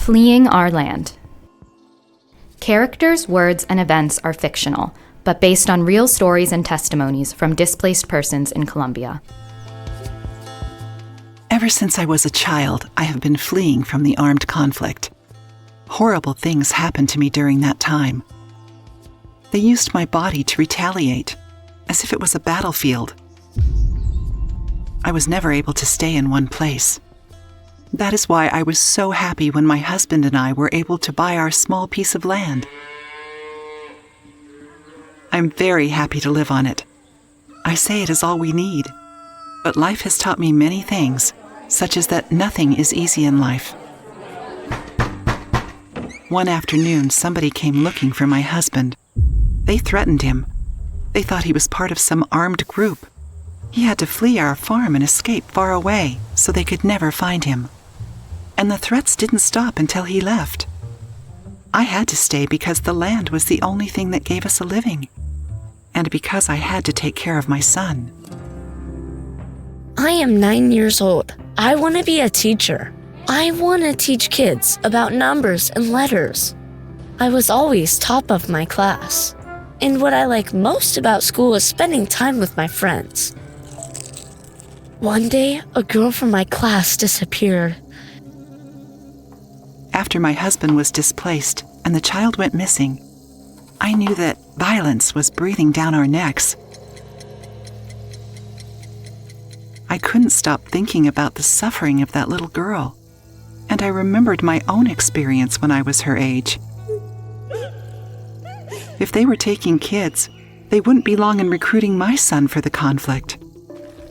Fleeing our land. Characters, words, and events are fictional, but based on real stories and testimonies from displaced persons in Colombia. Ever since I was a child, I have been fleeing from the armed conflict. Horrible things happened to me during that time. They used my body to retaliate, as if it was a battlefield. I was never able to stay in one place. That is why I was so happy when my husband and I were able to buy our small piece of land. I'm very happy to live on it. I say it is all we need, but life has taught me many things, such as that nothing is easy in life. One afternoon, somebody came looking for my husband. They threatened him. They thought he was part of some armed group. He had to flee our farm and escape far away so they could never find him. And the threats didn't stop until he left. I had to stay because the land was the only thing that gave us a living, and because I had to take care of my son. I am 9 years old. I want to be a teacher. I want to teach kids about numbers and letters. I was always top of my class. And what I like most about school is spending time with my friends. One day, a girl from my class disappeared. After my husband was displaced and the child went missing, I knew that violence was breathing down our necks. I couldn't stop thinking about the suffering of that little girl, and I remembered my own experience when I was her age. If they were taking kids, they wouldn't be long in recruiting my son for the conflict.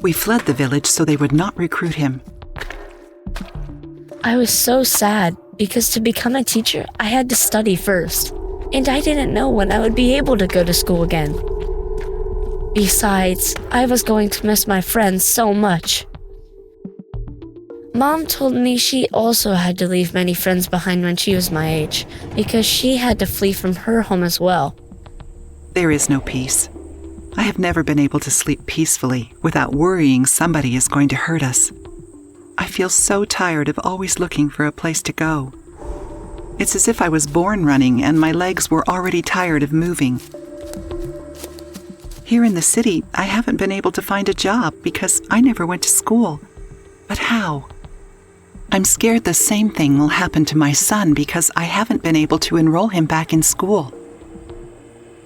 We fled the village so they would not recruit him. I was so sad because to become a teacher, I had to study first, and I didn't know when I would be able to go to school again. Besides, I was going to miss my friends so much. Mom told me she also had to leave many friends behind when she was my age, because she had to flee from her home as well. There is no peace. I have never been able to sleep peacefully without worrying somebody is going to hurt us. I feel so tired of always looking for a place to go. It's as if I was born running and my legs were already tired of moving. Here in the city, I haven't been able to find a job because I never went to school. But how? I'm scared the same thing will happen to my son because I haven't been able to enroll him back in school.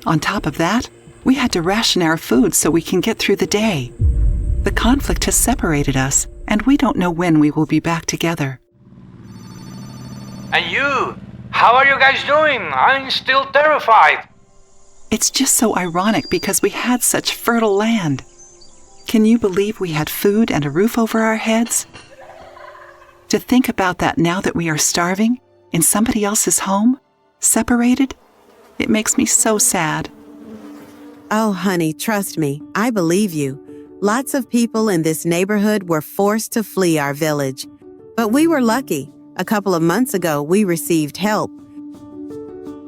On top of that, we had to ration our food so we can get through the day. The conflict has separated us, and we don't know when we will be back together. And you? How are you guys doing? I'm still terrified. It's just so ironic because we had such fertile land. Can you believe we had food and a roof over our heads? To think about that now that we are starving, in somebody else's home, separated, it makes me so sad. Oh, honey, trust me, I believe you. Lots of people in this neighborhood were forced to flee our village. But we were lucky. A couple of months ago, we received help.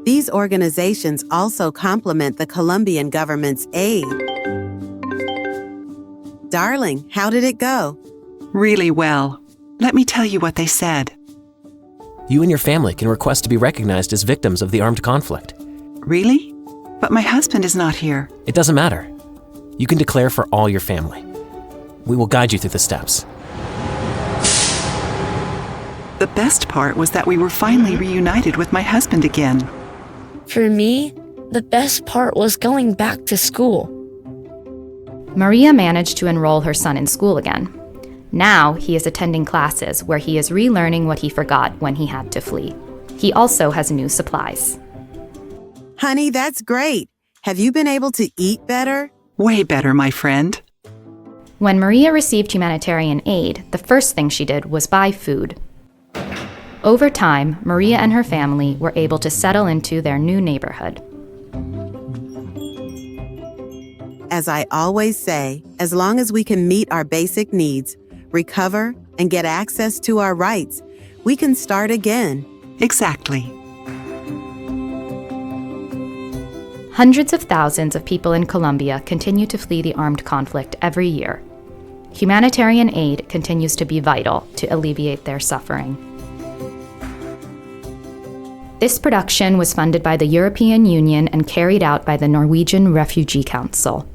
These organizations also complement the Colombian government's aid. Darling, how did it go? Really well. Let me tell you what they said. You and your family can request to be recognized as victims of the armed conflict. Really? But my husband is not here. It doesn't matter. You can declare for all your family. We will guide you through the steps. The best part was that we were finally reunited with my husband again. For me, the best part was going back to school. Maria managed to enroll her son in school again. Now he is attending classes where he is relearning what he forgot when he had to flee. He also has new supplies. Honey, that's great. Have you been able to eat better? Way better, my friend. When Maria received humanitarian aid, the first thing she did was buy food. Over time, Maria and her family were able to settle into their new neighborhood. As I always say, as long as we can meet our basic needs, recover, and get access to our rights, we can start again. Exactly. Hundreds of thousands of people in Colombia continue to flee the armed conflict every year. Humanitarian aid continues to be vital to alleviate their suffering. This production was funded by the European Union and carried out by the Norwegian Refugee Council.